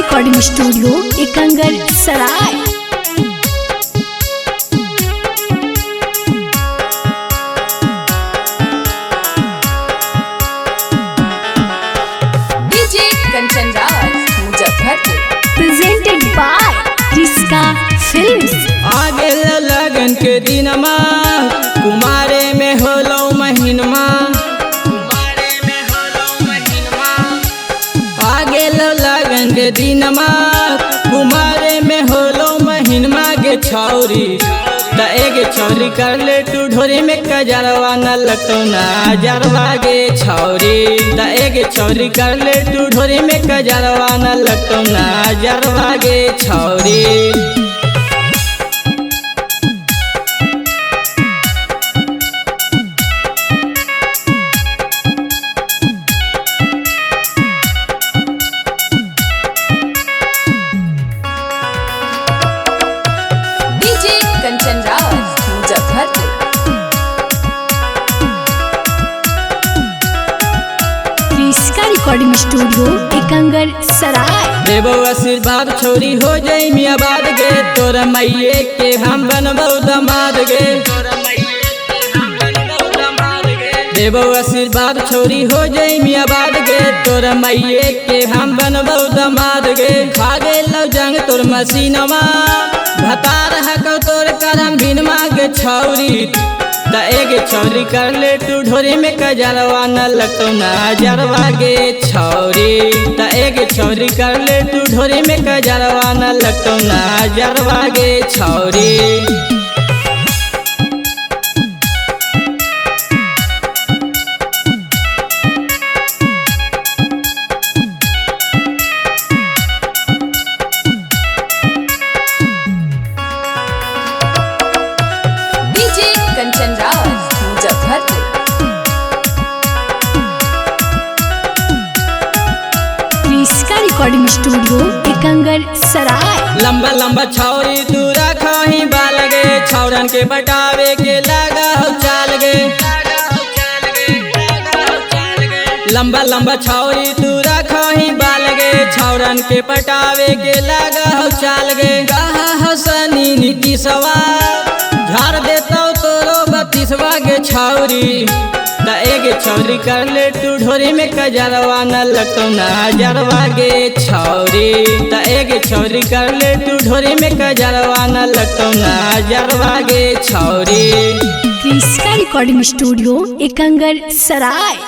Recording studio Ekangar Sarai. DJ Kanchan Raj Muzaffarpur. Presented by Riska films. आगे लगन के दिनमा कुमारे में होलो महीनमा, आगे लगन के दिनमा कुमारे में होलो महीनमा गे छौरी त एगे छौरी कर ले तू ढोरी में कजरवा न लगतो ना जरवा गे छौरी त एगे छौरी कर ले तू ढोरी में कजरवा न लगतो ना जरवा गे छौरी। DJ Kanchan Raj Muzaffarpur. Rieska recording studio Ekangar सराय। देवो आशीर्वाद छोरी हो जाई मियाँ बाद गे तोरा मैये के हम बनबो दमाद गे। देवो आशीर्वाद छोरी हो जाई मियाँ बाद गे तोरा मैये के हम बनबो दमाद गे। खागे लव जंग तोर मसीनमा भतार हको तोर करम भिनमा गे छौरी त एगे छौरी कर ले तू ढोरी में कजरवा न लगतो ना जरवा गे छौरी त एगे छौरी कर ले तू ढोरी में कजरवा न लगतो ना जरवा गे छौरी। DJ Kanchan Raj Muzaffarpur. Rieska recording studio Ekangar सराय। लंबा लंबा छौरी तू रखही बाल गे छौरन के बटावे के लगा हो चाल गे। लंबा लंबा छौरी तू रखही बाल गे छौरन के पटावे के लगा हो चाल गे। कहा हसनी नीतीशवा झाड़ देता तोरो बत्तीसवा गे छौरी त एगे छौरी कर ले तू ढोरी में कजरवा न लगतो ना जरवा गे छौरी त एगे छौरी कर ले तू ढोरी में कजरवा न लगतो ना जरवा गे छौरी। रिस्का रिकॉर्डिंग स्टूडियो एकंगर सराय।